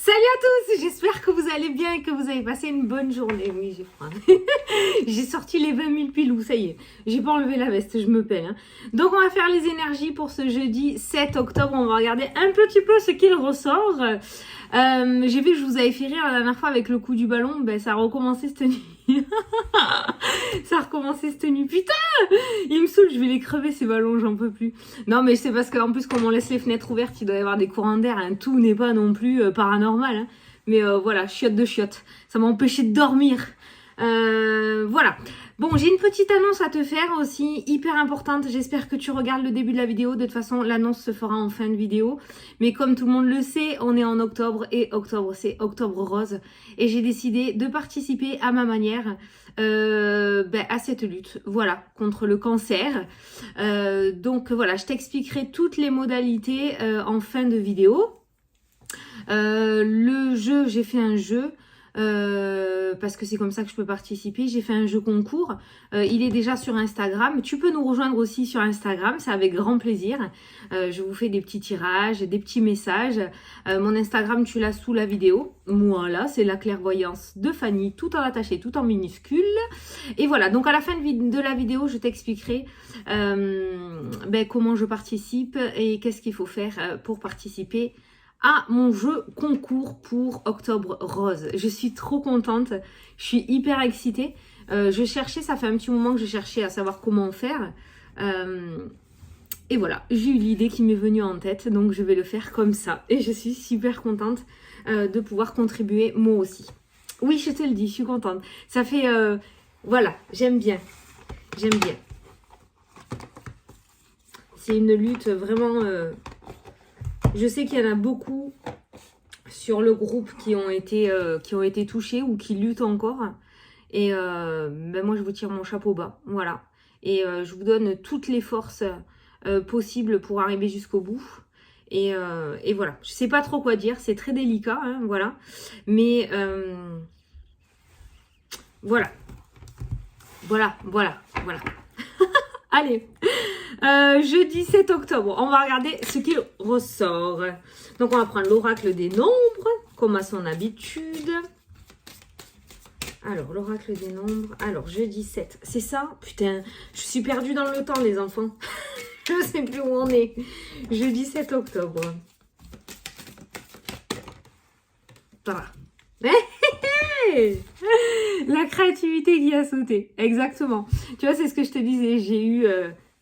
Salut à tous, j'espère que vous allez bien et que vous avez passé une bonne journée. Oui, j'ai froid. J'ai sorti les 20 000 pilous, ça y est. J'ai pas enlevé la veste, je me paie. Hein. Donc on va faire les énergies pour ce jeudi 7 octobre. On va regarder un petit peu ce qu'il ressort. J'ai vu que je vous avais fait rire la dernière fois avec le coup du ballon. Ben ça a recommencé cette nuit. Ça a recommencé cette nuit. Putain, il me saoule, je vais les crever ces ballons, j'en peux plus. Non mais c'est parce qu'en plus comme on laisse les fenêtres ouvertes, il doit y avoir des courants d'air. Hein. Tout n'est pas non plus paranormal. Hein. Mais voilà, chiotte de chiotte. Ça m'a empêché de dormir. Voilà. Bon, j'ai une petite annonce à te faire aussi, hyper importante. J'espère que tu regardes le début de la vidéo. De toute façon, l'annonce se fera en fin de vidéo. Mais comme tout le monde le sait, on est en octobre et octobre, c'est octobre rose. Et j'ai décidé de participer à ma manière à cette lutte, voilà, contre le cancer. Donc voilà, je t'expliquerai toutes les modalités en fin de vidéo. Le jeu, j'ai fait un jeu. Parce que c'est comme ça que je peux participer. J'ai fait un jeu concours. Il est déjà sur Instagram. Tu peux nous rejoindre aussi sur Instagram. C'est avec grand plaisir. Je vous fais des petits tirages, des petits messages. Mon Instagram, tu l'as sous la vidéo. Voilà, c'est la clairvoyance de Fanny, tout en attaché, tout en minuscule. Et voilà, donc à la fin de la vidéo, je t'expliquerai comment je participe et qu'est-ce qu'il faut faire pour participer à mon jeu concours pour Octobre Rose. Je suis trop contente, je suis hyper excitée. Je cherchais, ça fait un petit moment que je cherchais à savoir comment faire. Et voilà, j'ai eu l'idée qui m'est venue en tête, donc je vais le faire comme ça. Et je suis super contente de pouvoir contribuer moi aussi. Oui, je te le dis, je suis contente. Ça fait... voilà, j'aime bien. J'aime bien. C'est une lutte vraiment... Je sais qu'il y en a beaucoup sur le groupe qui ont été touchés ou qui luttent encore. Et moi, je vous tire mon chapeau bas. Voilà. Et je vous donne toutes les forces possibles pour arriver jusqu'au bout. Et voilà. Je sais pas trop quoi dire. C'est très délicat. Hein, voilà. Mais voilà. Voilà. Allez. Jeudi 7 octobre, on va regarder ce qu'il ressort. Donc on va prendre l'oracle des nombres, comme à son habitude. Alors, l'oracle des nombres. Alors, jeudi 7, c'est ça? Putain, je suis perdue dans le temps, les enfants. Je sais plus où on est. Jeudi 7 octobre. Voilà. La créativité qui a sauté. Exactement. Tu vois, c'est ce que je te disais.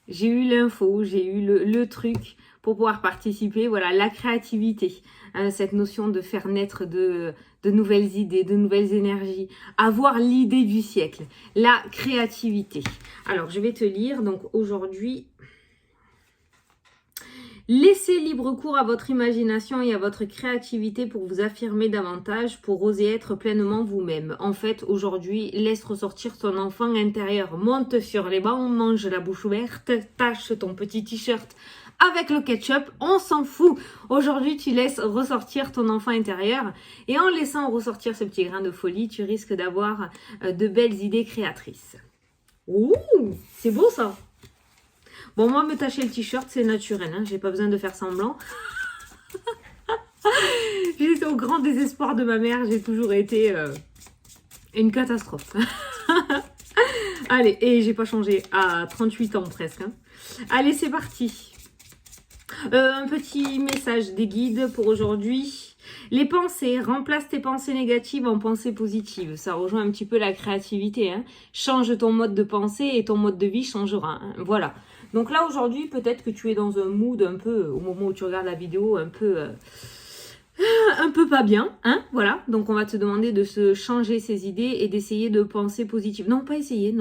J'ai eu l'info, j'ai eu le truc pour pouvoir participer. Voilà, la créativité. Cette notion de faire naître de nouvelles idées, de nouvelles énergies. Avoir l'idée du siècle. La créativité. Alors, je vais te lire. Donc, aujourd'hui... Laissez libre cours à votre imagination et à votre créativité pour vous affirmer davantage, pour oser être pleinement vous-même. En fait, aujourd'hui, laisse ressortir ton enfant intérieur. Monte sur les bancs, mange la bouche ouverte, tâche ton petit t-shirt avec le ketchup, on s'en fout. Aujourd'hui, tu laisses ressortir ton enfant intérieur et en laissant ressortir ce petit grain de folie, tu risques d'avoir de belles idées créatrices. Ouh, c'est beau ça. Bon, moi, me tacher le t-shirt, c'est naturel. Hein, j'ai pas besoin de faire semblant. J'étais au grand désespoir de ma mère. J'ai toujours été une catastrophe. Allez, et j'ai pas changé à 38 ans presque. Hein. Allez, c'est parti. Un petit message des guides pour aujourd'hui. Les pensées, remplace tes pensées négatives en pensées positives. Ça rejoint un petit peu la créativité. Hein. Change ton mode de pensée et ton mode de vie changera. Hein. Voilà. Donc là, aujourd'hui, peut-être que tu es dans un mood un peu, au moment où tu regardes la vidéo, un peu pas bien, hein, voilà. Donc, on va te demander de se changer ses idées et d'essayer de penser positive. Non, pas essayer,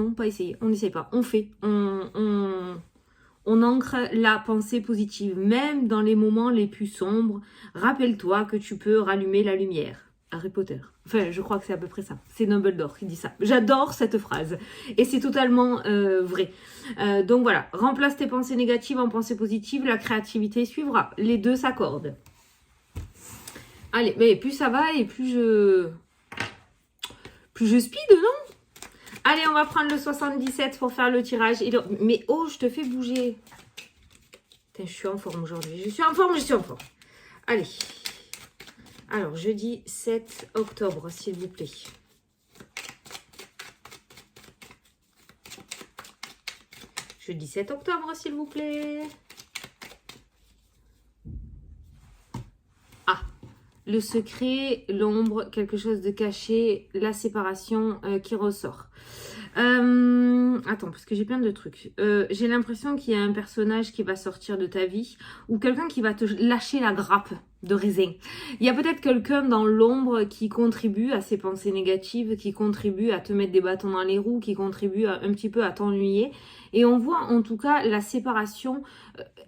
on n'essaie pas, on fait, on ancre la pensée positive, même dans les moments les plus sombres. Rappelle-toi que tu peux rallumer la lumière. Harry Potter. Enfin, je crois que c'est à peu près ça. C'est Dumbledore qui dit ça. J'adore cette phrase. Et c'est totalement vrai. Donc voilà, remplace tes pensées négatives en pensées positives, la créativité suivra. Les deux s'accordent. Allez, mais plus ça va et plus je speed, non? Allez, on va prendre le 77 pour faire le tirage. Mais oh, je te fais bouger. Putain, je suis en forme aujourd'hui. Je suis en forme. Allez. Alors, jeudi 7 octobre, s'il vous plaît. Jeudi 7 octobre, s'il vous plaît. Ah, le secret, l'ombre, quelque chose de caché, la séparation qui ressort. Attends, parce que j'ai plein de trucs. J'ai l'impression qu'il y a un personnage qui va sortir de ta vie ou quelqu'un qui va te lâcher la grappe de raisin. Il y a peut-être quelqu'un dans l'ombre qui contribue à ces pensées négatives, qui contribue à te mettre des bâtons dans les roues, qui contribue un petit peu à t'ennuyer. Et on voit en tout cas la séparation,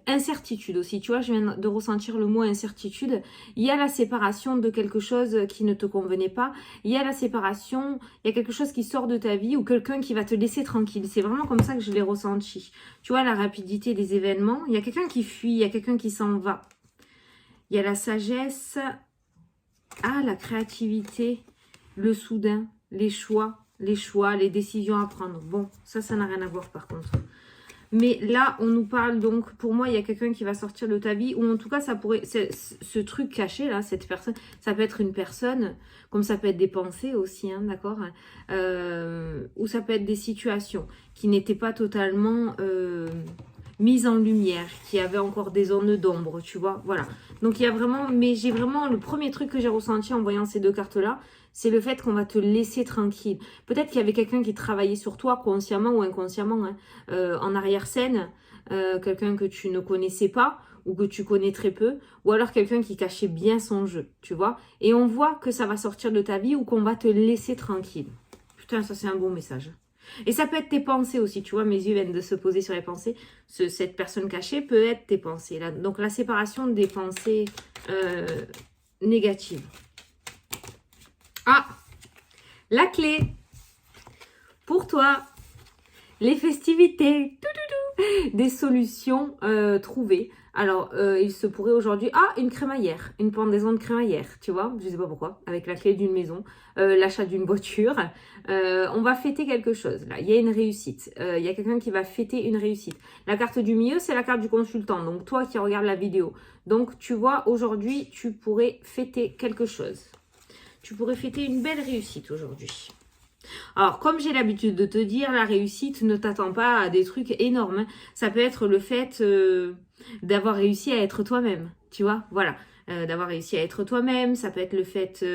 incertitude aussi. Tu vois, je viens de ressentir le mot incertitude. Il y a la séparation de quelque chose qui ne te convenait pas. Il y a la séparation, il y a quelque chose qui sort de ta vie ou quelqu'un qui va te laisser tranquille. C'est vraiment comme ça que je l'ai ressenti. Tu vois, la rapidité des événements. Il y a quelqu'un qui fuit, il y a quelqu'un qui s'en va. Il y a la sagesse. Ah, la créativité, le soudain, les choix, les décisions à prendre. Bon, ça n'a rien à voir par contre. Mais là, on nous parle donc, pour moi, il y a quelqu'un qui va sortir de ta vie, ou en tout cas, ça pourrait, ce truc caché là, cette personne, ça peut être une personne, comme ça peut être des pensées aussi, hein, d'accord, ou ça peut être des situations qui n'étaient pas totalement mises en lumière, qui avaient encore des zones d'ombre, tu vois, voilà. Donc il y a vraiment, mais j'ai vraiment, le premier truc que j'ai ressenti en voyant ces deux cartes-là, c'est le fait qu'on va te laisser tranquille. Peut-être qu'il y avait quelqu'un qui travaillait sur toi, consciemment ou inconsciemment, hein, en arrière-scène, quelqu'un que tu ne connaissais pas ou que tu connais très peu, ou alors quelqu'un qui cachait bien son jeu, tu vois. Et on voit que ça va sortir de ta vie ou qu'on va te laisser tranquille. Putain, ça c'est un bon message. Et ça peut être tes pensées aussi, tu vois, mes yeux viennent de se poser sur les pensées. Cette personne cachée peut être tes pensées. Là. Donc la séparation des pensées négatives. Ah, la clé pour toi, les festivités, des solutions trouvées. Alors, il se pourrait aujourd'hui, une crémaillère, une pendaison de crémaillère, tu vois, je sais pas pourquoi, avec la clé d'une maison, l'achat d'une voiture. On va fêter quelque chose, là, il y a une réussite, il y a quelqu'un qui va fêter une réussite. La carte du milieu, c'est la carte du consultant, donc toi qui regardes la vidéo. Donc, tu vois, aujourd'hui, tu pourrais fêter quelque chose. Tu pourrais fêter une belle réussite aujourd'hui. Alors, comme j'ai l'habitude de te dire, la réussite ne t'attend pas à des trucs énormes. Hein. Ça peut être le fait d'avoir réussi à être toi-même, tu vois, voilà. D'avoir réussi à être toi-même, ça peut être le fait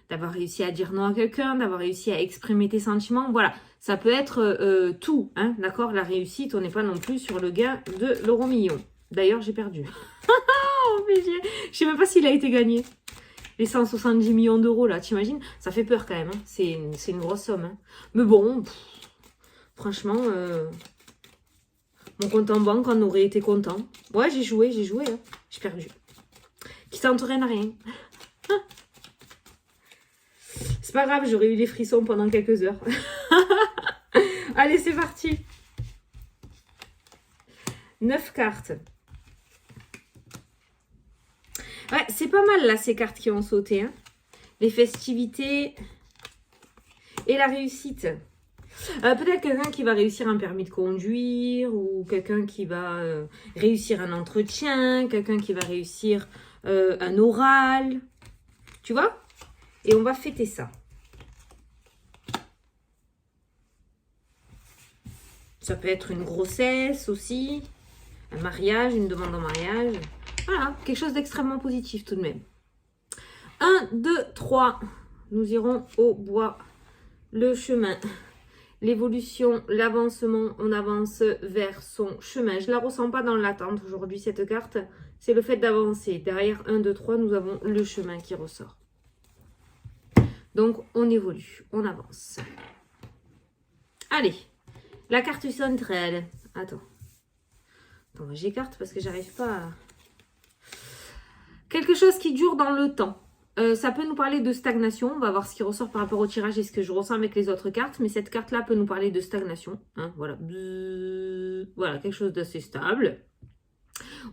d'avoir réussi à dire non à quelqu'un, d'avoir réussi à exprimer tes sentiments, voilà. Ça peut être tout, hein, d'accord. La réussite, on n'est pas non plus sur le gain de l'euro-million. D'ailleurs, j'ai perdu. Je sais même pas s'il a été gagné. Les 170 millions d'euros, là, t'imagines? Ça fait peur quand même, hein. C'est une grosse somme. Hein. Mais bon, franchement, mon compte en banque en aurait été content. Ouais, j'ai joué, hein. J'ai perdu. Qui t'entraîne à rien. C'est pas grave, j'aurais eu des frissons pendant quelques heures. Allez, c'est parti. 9 cartes. Ouais, c'est pas mal là ces cartes qui ont sauté. Hein. Les festivités et la réussite. Peut-être quelqu'un qui va réussir un permis de conduire ou quelqu'un qui va réussir un entretien, quelqu'un qui va réussir un oral. Tu vois? Et on va fêter ça. Ça peut être une grossesse aussi, un mariage, une demande en mariage. Voilà, quelque chose d'extrêmement positif tout de même. 1, 2, 3. Nous irons au bois. Le chemin. L'évolution, l'avancement. On avance vers son chemin. Je ne la ressens pas dans l'attente aujourd'hui, cette carte. C'est le fait d'avancer. Derrière 1, 2, 3, nous avons le chemin qui ressort. Donc, on évolue. On avance. Allez. La carte centrale. Attends, j'écarte parce que j'arrive pas à... Quelque chose qui dure dans le temps. Ça peut nous parler de stagnation. On va voir ce qui ressort par rapport au tirage et ce que je ressens avec les autres cartes. Mais cette carte-là peut nous parler de stagnation. Hein, voilà. Voilà, quelque chose d'assez stable.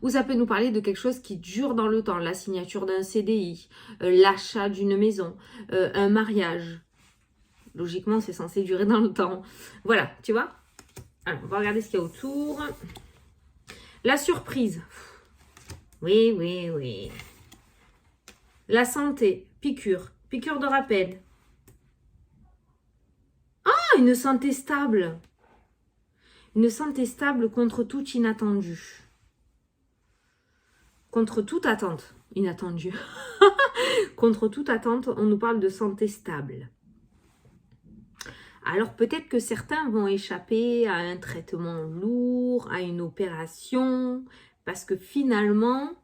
Ou ça peut nous parler de quelque chose qui dure dans le temps. La signature d'un CDI, l'achat d'une maison, un mariage. Logiquement, c'est censé durer dans le temps. Voilà, tu vois. Alors, on va regarder ce qu'il y a autour. La surprise. Oui. La santé, piqûre, piqûre de rappel. Ah, une santé stable. Une santé stable contre tout inattendu. Contre toute attente inattendue. Contre toute attente, on nous parle de santé stable. Alors peut-être que certains vont échapper à un traitement lourd, à une opération, parce que finalement,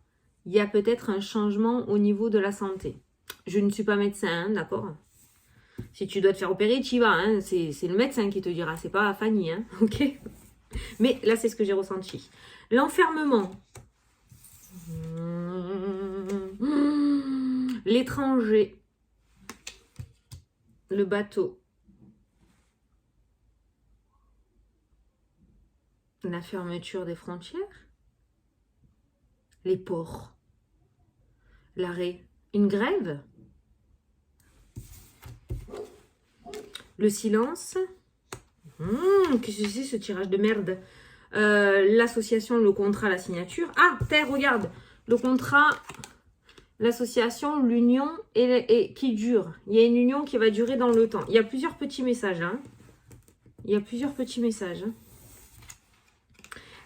il y a peut-être un changement au niveau de la santé. Je ne suis pas médecin, hein, d'accord? Si tu dois te faire opérer, tu y vas, hein, c'est le médecin qui te dira, c'est pas Fanny, hein, ok? Mais là, c'est ce que j'ai ressenti. L'enfermement. L'étranger. Le bateau. La fermeture des frontières. Les ports. L'arrêt. Une grève. Le silence. Qu'est-ce que c'est ce tirage de merde? L'association, le contrat, la signature. Ah, terre, regarde. Le contrat, l'association, l'union et qui dure. Il y a une union qui va durer dans le temps. Il y a plusieurs petits messages. Hein. Il y a plusieurs petits messages. Hein.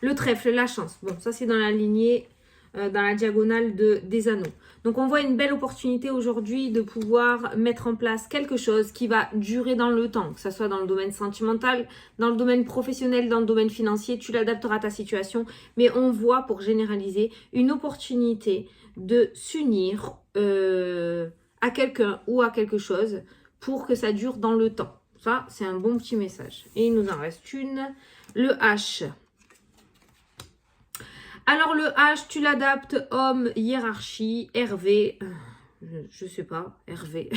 Le trèfle, la chance. Bon, ça c'est dans la lignée, dans la diagonale des anneaux. Donc on voit une belle opportunité aujourd'hui de pouvoir mettre en place quelque chose qui va durer dans le temps, que ce soit dans le domaine sentimental, dans le domaine professionnel, dans le domaine financier, tu l'adapteras à ta situation. Mais on voit, pour généraliser, une opportunité de s'unir à quelqu'un ou à quelque chose pour que ça dure dans le temps. Ça, c'est un bon petit message. Et il nous en reste une. Le H. Alors le H, tu l'adaptes homme, hiérarchie, Hervé, je sais pas, Hervé.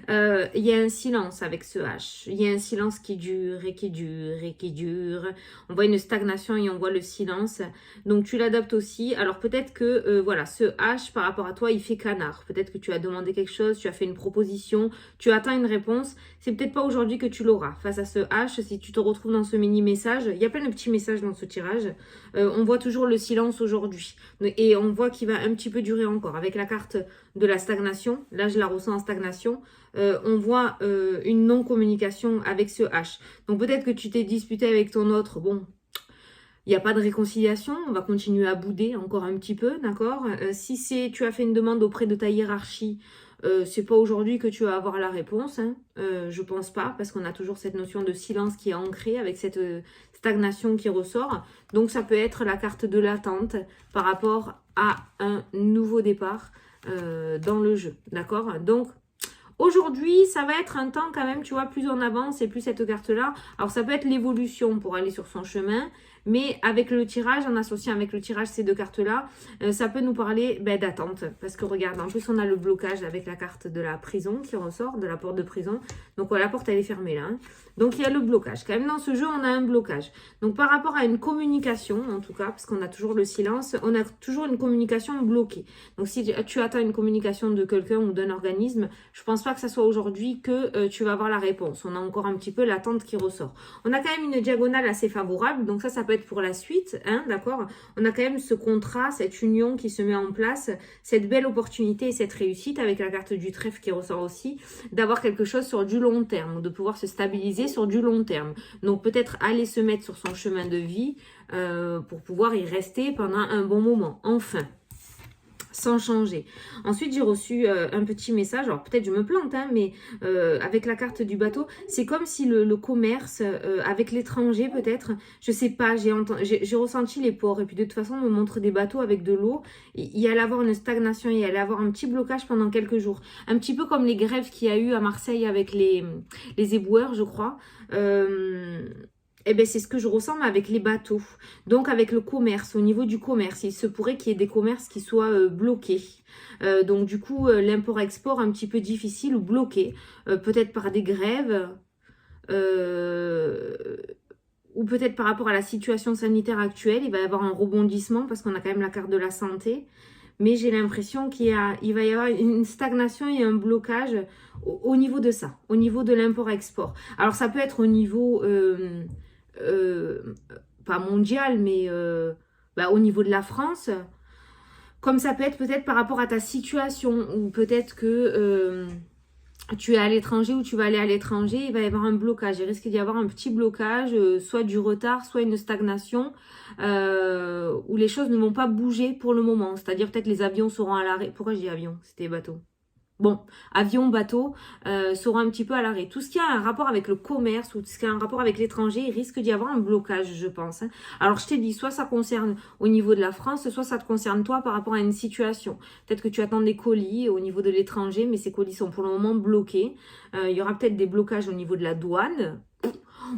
Il y a un silence avec ce H. Il y a un silence qui dure et qui dure et qui dure. On voit une stagnation et on voit le silence. Donc tu l'adaptes aussi. Alors peut-être que voilà, ce H par rapport à toi, il fait canard. Peut-être que tu as demandé quelque chose, tu as fait une proposition, tu attends une réponse. C'est peut-être pas aujourd'hui que tu l'auras. Face à ce H, si tu te retrouves dans ce mini message, il y a plein de petits messages dans ce tirage. On voit toujours le silence aujourd'hui. Et on voit qu'il va un petit peu durer encore. Avec la carte de la stagnation, là je la ressens en stagnation, on voit une non-communication avec ce H. Donc peut-être que tu t'es disputé avec ton autre, bon, il n'y a pas de réconciliation, on va continuer à bouder encore un petit peu, d'accord? Si tu as fait une demande auprès de ta hiérarchie, c'est pas aujourd'hui que tu vas avoir la réponse, hein. Je pense pas, parce qu'on a toujours cette notion de silence qui est ancrée avec cette stagnation qui ressort. Donc ça peut être la carte de l'attente par rapport à un nouveau départ dans le jeu, d'accord? Donc aujourd'hui, ça va être un temps quand même, tu vois, plus on avance et plus cette carte-là. Alors ça peut être l'évolution pour aller sur son chemin, mais avec le tirage, en associant avec le tirage ces deux cartes-là, ça peut nous parler d'attente. Parce que regarde, en plus on a le blocage avec la carte de la prison qui ressort, de la porte de prison. Donc la porte elle est fermée là. Hein. Donc il y a le blocage. Quand même dans ce jeu, on a un blocage. Donc par rapport à une communication, en tout cas, parce qu'on a toujours le silence, on a toujours une communication bloquée. Donc si tu attends une communication de quelqu'un ou d'un organisme, je pense pas que ça soit aujourd'hui que tu vas avoir la réponse. On a encore un petit peu l'attente qui ressort. On a quand même une diagonale assez favorable, donc ça peut être pour la suite, hein, d'accord? On a quand même ce contrat, cette union qui se met en place, cette belle opportunité et cette réussite avec la carte du trèfle qui ressort aussi, d'avoir quelque chose sur du long terme, de pouvoir se stabiliser sur du long terme. Donc peut-être aller se mettre sur son chemin de vie pour pouvoir y rester pendant un bon moment, enfin. Sans changer. Ensuite, j'ai reçu un petit message, alors peut-être je me plante, hein, mais avec la carte du bateau, c'est comme si le commerce avec l'étranger peut-être, je sais pas, j'ai ressenti les ports, et puis de toute façon, on me montre des bateaux avec de l'eau, il y allait avoir une stagnation, il y allait avoir un petit blocage pendant quelques jours, un petit peu comme les grèves qu'il y a eu à Marseille avec les éboueurs, je crois. Eh bien, c'est ce que je ressens avec les bateaux. Donc, avec le commerce, au niveau du commerce, il se pourrait qu'il y ait des commerces qui soient bloqués. Donc, du coup, l'import-export un petit peu difficile ou bloqué. Peut-être par des grèves. Ou peut-être par rapport à la situation sanitaire actuelle. Il va y avoir un rebondissement parce qu'on a quand même la carte de la santé. Mais j'ai l'impression qu'il va y avoir une stagnation et un blocage au niveau de ça. Au niveau de l'import-export. Alors, ça peut être au niveau... pas mondial, mais au niveau de la France, Comme ça peut être peut-être par rapport à ta situation, ou peut-être que tu es à l'étranger ou tu vas aller à l'étranger, il va y avoir un blocage. Il risque d'y avoir un petit blocage, soit du retard, soit une stagnation, où les choses ne vont pas bouger pour le moment. C'est-à-dire peut-être les avions seront à l'arrêt. Pourquoi je dis avion? C'était bateau. Bon, avion, bateau, seront un petit peu à l'arrêt. Tout ce qui a un rapport avec le commerce ou tout ce qui a un rapport avec l'étranger, il risque d'y avoir un blocage, je pense. Hein. Alors, je t'ai dit, soit ça concerne au niveau de la France, soit ça te concerne toi par rapport à une situation. Peut-être que tu attends des colis au niveau de l'étranger, mais ces colis sont pour le moment bloqués. Il y aura peut-être des blocages au niveau de la douane.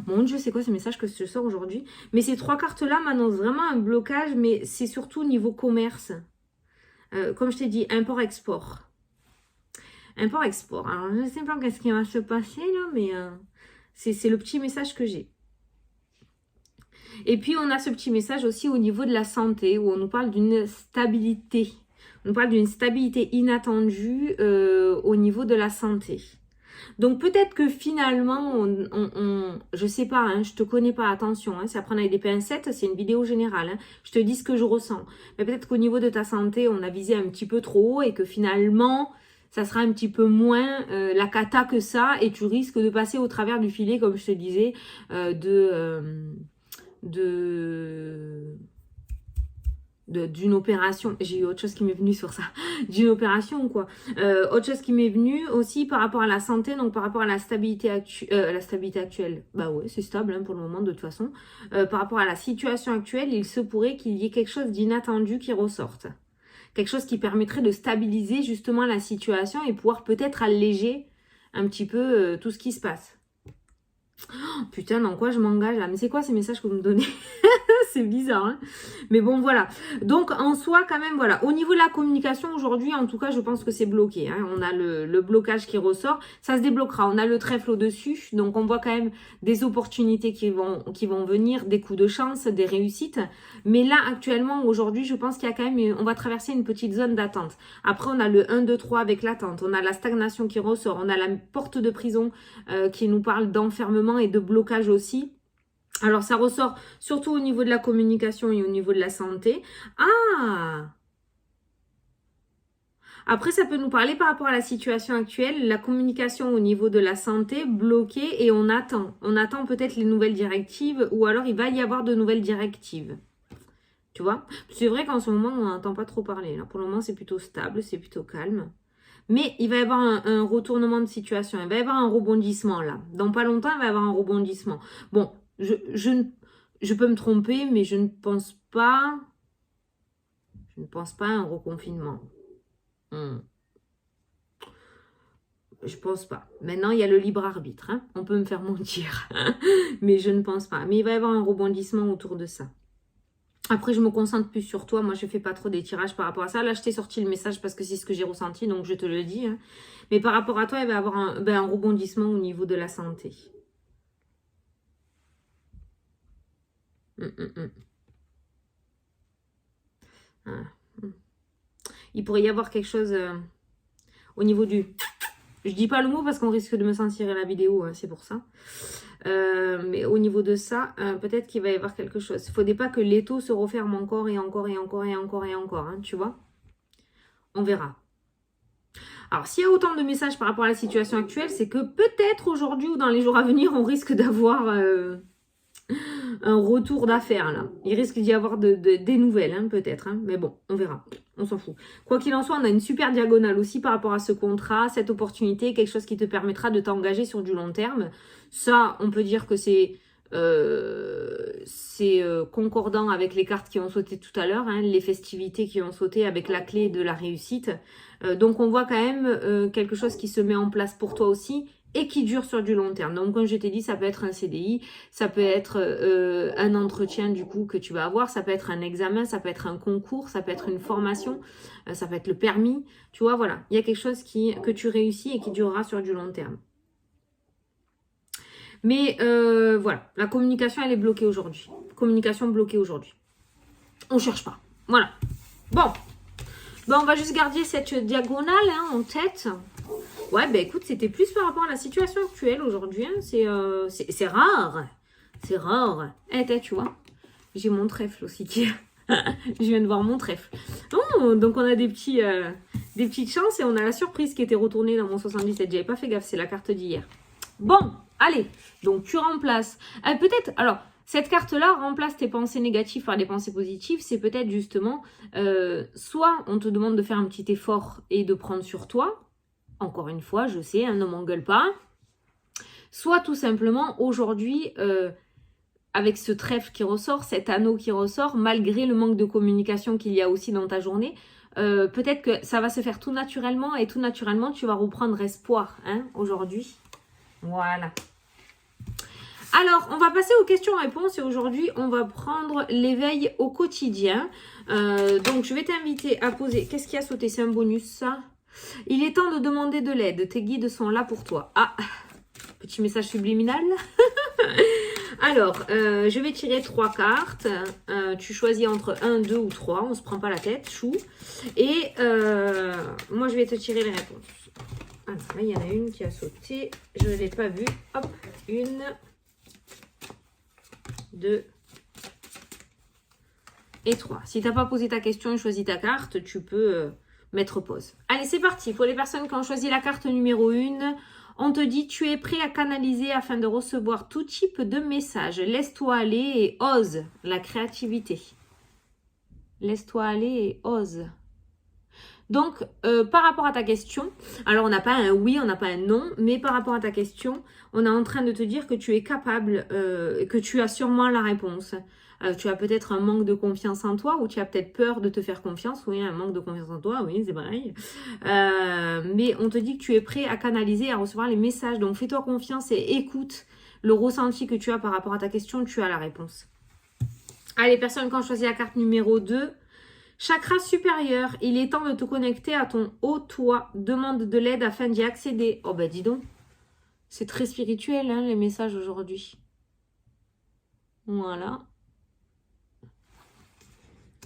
Mon Dieu, c'est quoi ce message que je sors aujourd'hui? Mais ces 3 cartes-là m'annoncent vraiment un blocage, mais c'est surtout au niveau commerce. Comme je t'ai dit, import-export. Import-export. Alors, je ne sais pas qu'est-ce qui va se passer là, mais c'est le petit message que j'ai. Et puis, on a ce petit message aussi au niveau de la santé, où on nous parle d'une stabilité. On nous parle d'une stabilité inattendue au niveau de la santé. Donc, peut-être que finalement, je sais pas, hein, je te connais pas, attention, hein, c'est à prendre avec des pincettes, c'est une vidéo générale. Hein, je te dis ce que je ressens. Mais peut-être qu'au niveau de ta santé, on a visé un petit peu trop haut et que finalement... ça sera un petit peu moins la cata que ça et tu risques de passer au travers du filet, comme je te disais, d'une opération. J'ai eu autre chose qui m'est venue sur ça. D'une opération ou quoi. Autre chose qui m'est venue aussi par rapport à la santé, donc par rapport à la stabilité, actuelle. Bah ouais, c'est stable hein, pour le moment de toute façon. Par rapport à la situation actuelle, il se pourrait qu'il y ait quelque chose d'inattendu qui ressorte. Quelque chose qui permettrait de stabiliser justement la situation et pouvoir peut-être alléger un petit peu tout ce qui se passe. Oh, putain, dans quoi je m'engage là? Mais c'est quoi ces messages que vous me donnez? C'est bizarre, hein? Mais bon, voilà. Donc, en soi, quand même, voilà. Au niveau de la communication, aujourd'hui, en tout cas, je pense que c'est bloqué. Hein. On a le blocage qui ressort. Ça se débloquera. On a le trèfle au-dessus. Donc, on voit quand même des opportunités qui vont venir, des coups de chance, des réussites. Mais là, actuellement, aujourd'hui, je pense qu'il y a quand même... on va traverser une petite zone d'attente. Après, on a le 1, 2, 3 avec l'attente. On a la stagnation qui ressort. On a la porte de prison qui nous parle d'enfermement et de blocage aussi. Alors, ça ressort surtout au niveau de la communication et au niveau de la santé. Ah! Après, ça peut nous parler par rapport à la situation actuelle, la communication au niveau de la santé bloquée et on attend. On attend peut-être les nouvelles directives ou alors il va y avoir de nouvelles directives. Tu vois? C'est vrai qu'en ce moment, on n'entend pas trop parler. Là. Pour le moment, c'est plutôt stable, c'est plutôt calme. Mais il va y avoir un retournement de situation. Il va y avoir un rebondissement là. Dans pas longtemps, il va y avoir un rebondissement. Bon, je peux me tromper, mais je ne pense pas à un reconfinement. Je pense pas. Maintenant, il y a le libre arbitre. Hein. On peut me faire mentir. Mais je ne pense pas. Mais il va y avoir un rebondissement autour de ça. Après, je me concentre plus sur toi. Moi, je fais pas trop des tirages par rapport à ça. Là, je t'ai sorti le message parce que c'est ce que j'ai ressenti. Donc, je te le dis. Hein. Mais par rapport à toi, il va y avoir un rebondissement au niveau de la santé. Il pourrait y avoir quelque chose au niveau du... Je dis pas le mot parce qu'on risque de me censurer la vidéo, hein, c'est pour ça. Mais au niveau de ça, peut-être qu'il va y avoir quelque chose. Il ne faudrait pas que l'étau se referme encore et encore et encore et encore et encore, hein, tu vois. On verra. Alors, s'il y a autant de messages par rapport à la situation actuelle, c'est que peut-être aujourd'hui ou dans les jours à venir, on risque d'avoir... un retour d'affaires là. Il risque d'y avoir des nouvelles, hein, peut-être. Hein, mais bon, on verra. On s'en fout. Quoi qu'il en soit, on a une super diagonale aussi par rapport à ce contrat, cette opportunité, quelque chose qui te permettra de t'engager sur du long terme. Ça, on peut dire que c'est concordant avec les cartes qui ont sauté tout à l'heure, hein, les festivités qui ont sauté avec la clé de la réussite. Donc, on voit quand même quelque chose qui se met en place pour toi aussi et qui dure sur du long terme. Donc, comme je t'ai dit, ça peut être un CDI, ça peut être un entretien du coup que tu vas avoir, ça peut être un examen, ça peut être un concours, ça peut être une formation, ça peut être le permis. Tu vois, voilà, il y a quelque chose que tu réussis et qui durera sur du long terme. Mais voilà, la communication, elle est bloquée aujourd'hui. Communication bloquée aujourd'hui. On cherche pas. Voilà. Bon. Ben, on va juste garder cette diagonale hein, en tête. Ouais, ben écoute, c'était plus par rapport à la situation actuelle aujourd'hui. Hein. C'est rare. C'est rare. Eh, tu vois, j'ai mon trèfle aussi qui est... Je viens de voir mon trèfle. Oh, donc on a des petites chances et on a la surprise qui était retournée dans mon 77. J'avais pas fait gaffe, c'est la carte d'hier. Bon, allez, donc tu remplaces. Peut-être, alors, cette carte-là remplace tes pensées négatives par des pensées positives. C'est peut-être justement, soit on te demande de faire un petit effort et de prendre sur toi. Encore une fois, je sais, hein, ne m'engueule pas. Soit tout simplement, aujourd'hui, avec ce trèfle qui ressort, cet anneau qui ressort, malgré le manque de communication qu'il y a aussi dans ta journée, peut-être que ça va se faire tout naturellement et tout naturellement, tu vas reprendre espoir hein, aujourd'hui. Voilà. Alors, on va passer aux questions-réponses et aujourd'hui, on va prendre l'éveil au quotidien. Donc, je vais t'inviter à poser... Qu'est-ce qui a sauté? C'est un bonus, ça? Il est temps de demander de l'aide. Tes guides sont là pour toi. Ah, petit message subliminal. Alors, je vais tirer 3 cartes. Tu choisis entre 1, 2 ou 3. On ne se prend pas la tête, chou. Et moi, je vais te tirer les réponses. Alors, là, il y en a une qui a sauté. Je ne l'ai pas vue. Hop, 1, 2 et 3. Si tu n'as pas posé ta question et choisi ta carte, tu peux mettre pause. Allez, c'est parti. Pour les personnes qui ont choisi la carte numéro 1, on te dit, tu es prêt à canaliser afin de recevoir tout type de message. Laisse-toi aller et ose la créativité. Laisse-toi aller et ose. Donc, par rapport à ta question, alors on n'a pas un oui, on n'a pas un non, mais par rapport à ta question, on est en train de te dire que tu es capable, que tu as sûrement la réponse. Tu as peut-être un manque de confiance en toi ou tu as peut-être peur de te faire confiance. Oui, un manque de confiance en toi, oui, c'est pareil. Mais on te dit que tu es prêt à canaliser, à recevoir les messages. Donc, fais-toi confiance et écoute le ressenti que tu as par rapport à ta question. Tu as la réponse. Allez, personnes qui ont choisi la carte numéro 2. Chakra supérieur, il est temps de te connecter à ton haut toi. Demande de l'aide afin d'y accéder. Oh, bah dis donc. C'est très spirituel, hein, les messages aujourd'hui. Voilà.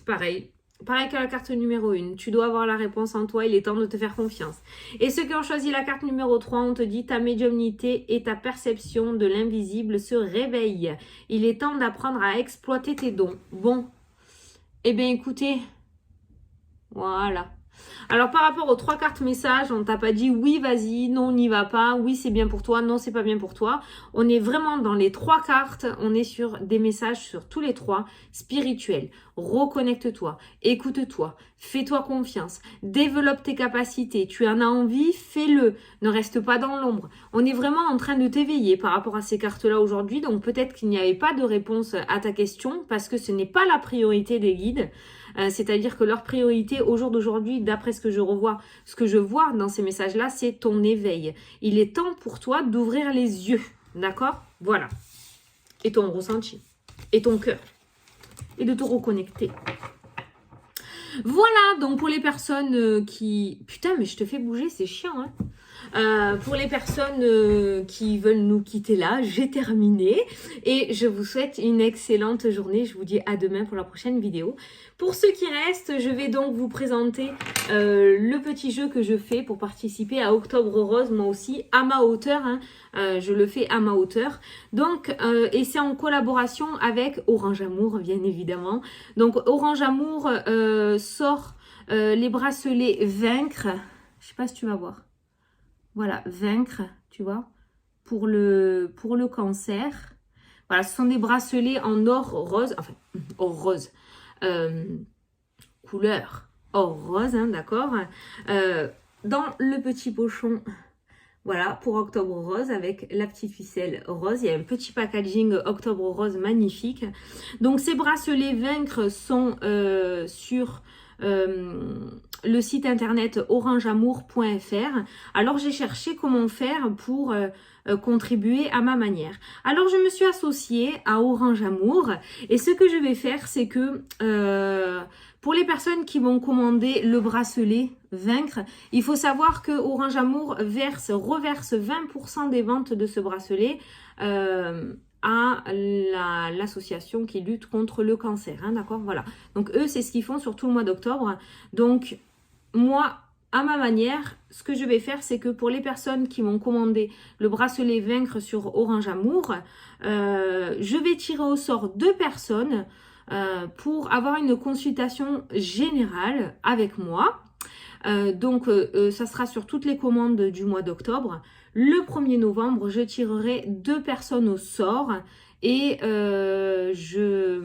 Pareil que la carte numéro 1. Tu dois avoir la réponse en toi. Il est temps de te faire confiance. Et ceux qui ont choisi la carte numéro 3, on te dit ta médiumnité et ta perception de l'invisible se réveillent. Il est temps d'apprendre à exploiter tes dons. Bon. Eh bien, écoutez. Voilà. Alors, par rapport aux 3 cartes messages, on t'a pas dit oui, vas-y, non, on n'y va pas, oui, c'est bien pour toi, non, c'est pas bien pour toi. On est vraiment dans les 3 cartes, on est sur des messages sur tous les 3 spirituels. Reconnecte-toi, écoute-toi, fais-toi confiance, développe tes capacités. Tu en as envie, fais-le, ne reste pas dans l'ombre. On est vraiment en train de t'éveiller par rapport à ces cartes-là aujourd'hui, donc peut-être qu'il n'y avait pas de réponse à ta question parce que ce n'est pas la priorité des guides. C'est-à-dire que leur priorité au jour d'aujourd'hui, d'après ce que je vois dans ces messages-là, c'est ton éveil. Il est temps pour toi d'ouvrir les yeux, d'accord? Voilà. Et ton ressenti, et ton cœur, et de te reconnecter. Voilà, donc pour les personnes qui... Putain, mais je te fais bouger, c'est chiant, hein. Pour les personnes qui veulent nous quitter là, j'ai terminé et je vous souhaite une excellente journée. Je vous dis à demain pour la prochaine vidéo. Pour ceux qui restent, je vais donc vous présenter le petit jeu que je fais pour participer à Octobre Rose, moi aussi, à ma hauteur. Hein. Je le fais à ma hauteur. Donc, et c'est en collaboration avec Orange Amour, bien évidemment. Donc, Orange Amour sort les bracelets Vaincre. Je sais pas si tu vas voir. Voilà, Vaincre, tu vois, pour le cancer. Voilà, ce sont des bracelets en or rose, enfin, or rose, couleur or rose, hein, d'accord. Dans le petit pochon, voilà, pour Octobre Rose, avec la petite ficelle rose. Il y a un petit packaging Octobre Rose magnifique. Donc, ces bracelets Vaincre sont sur... le site internet orangeamour.fr. Alors j'ai cherché comment faire pour contribuer à ma manière. Alors je me suis associée à Orange Amour et ce que je vais faire c'est que pour les personnes qui vont commander le bracelet Vaincre, il faut savoir que Orange Amour reverse 20% des ventes de ce bracelet à l'association qui lutte contre le cancer, hein, d'accord, voilà. Donc eux, c'est ce qu'ils font sur tout le mois d'octobre. Donc moi, à ma manière, ce que je vais faire, c'est que pour les personnes qui m'ont commandé le bracelet Vaincre sur Orange Amour, je vais tirer au sort 2 personnes pour avoir une consultation générale avec moi. Donc, ça sera sur toutes les commandes du mois d'octobre. Le 1er novembre, je tirerai 2 personnes au sort et je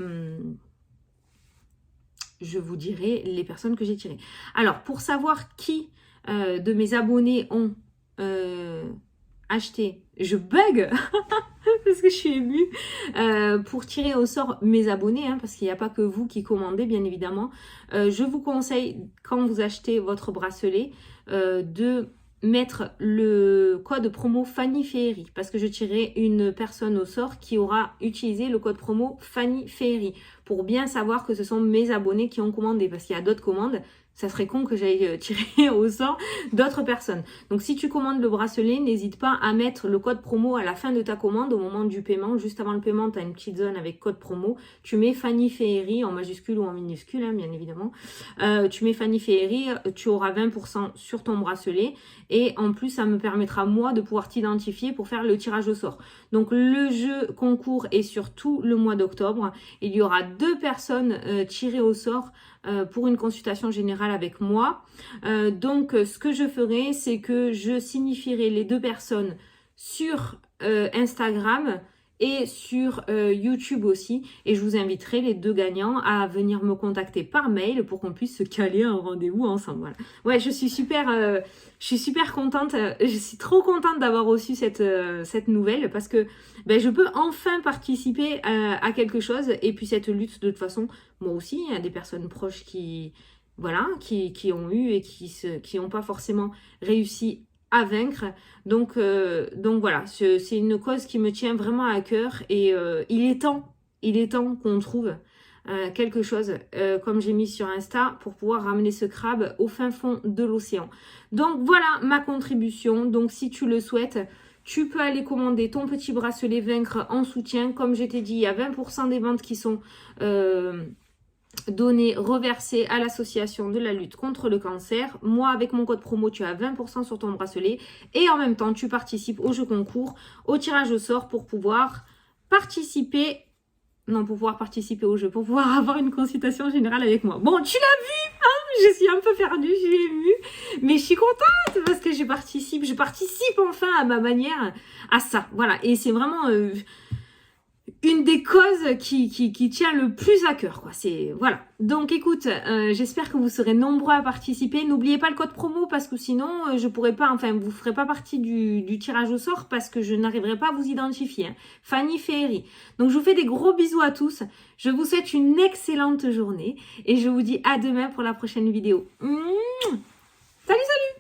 vous dirai les personnes que j'ai tirées. Alors, pour savoir qui de mes abonnés ont acheté, je bug parce que je suis émue, pour tirer au sort mes abonnés, hein, parce qu'il n'y a pas que vous qui commandez, bien évidemment. Je vous conseille, quand vous achetez votre bracelet, de mettre le code promo Fanny Féerie, parce que je tirerai une personne au sort qui aura utilisé le code promo Fanny Féerie, pour bien savoir que ce sont mes abonnés qui ont commandé, parce qu'il y a d'autres commandes. Ça serait con que j'aille tirer au sort d'autres personnes. Donc, si tu commandes le bracelet, n'hésite pas à mettre le code promo à la fin de ta commande, au moment du paiement. Juste avant le paiement, tu as une petite zone avec code promo. Tu mets Fanny Féerie en majuscule ou en minuscule, hein, bien évidemment. Tu mets Fanny Féerie, tu auras 20% sur ton bracelet. Et en plus, ça me permettra, moi, de pouvoir t'identifier pour faire le tirage au sort. Donc, le jeu concours est sur tout le mois d'octobre. Il y aura 2 personnes tirées au sort pour une consultation générale avec moi. Donc, ce que je ferai, c'est que je signifierai les 2 personnes sur Instagram et sur YouTube aussi. Et je vous inviterai les 2 gagnants à venir me contacter par mail pour qu'on puisse se caler un rendez-vous ensemble. Voilà. Ouais, je suis super contente. Je suis trop contente d'avoir reçu cette nouvelle parce que je peux enfin participer à quelque chose. Et puis cette lutte, de toute façon, moi aussi, il y a des personnes proches qui ont eu et qui n'ont pas forcément réussi à vaincre. Donc voilà, c'est une cause qui me tient vraiment à cœur et il est temps qu'on trouve quelque chose, comme j'ai mis sur Insta, pour pouvoir ramener ce crabe au fin fond de l'océan. Donc voilà ma contribution. Donc si tu le souhaites, tu peux aller commander ton petit bracelet Vaincre en soutien. Comme je t'ai dit, il y a 20% des ventes qui sont données, reversées à l'association de la lutte contre le cancer. Moi, avec mon code promo, tu as 20% sur ton bracelet. Et en même temps, tu participes au jeu concours, au tirage au sort pour pouvoir participer... Non, pour pouvoir participer au jeu, pour pouvoir avoir une consultation générale avec moi. Bon, tu l'as vu, hein, je suis un peu perdue, je suis émue, mais je suis contente parce que je participe enfin à ma manière à ça. Voilà, et c'est vraiment une des causes qui tient le plus à cœur, quoi. C'est voilà. Donc écoute, j'espère que vous serez nombreux à participer. N'oubliez pas le code promo parce que sinon je pourrais pas, enfin vous ferez pas partie du tirage au sort parce que je n'arriverai pas à vous identifier. Hein. Fanny Féerie. Donc je vous fais des gros bisous à tous. Je vous souhaite une excellente journée et je vous dis à demain pour la prochaine vidéo. Salut, salut!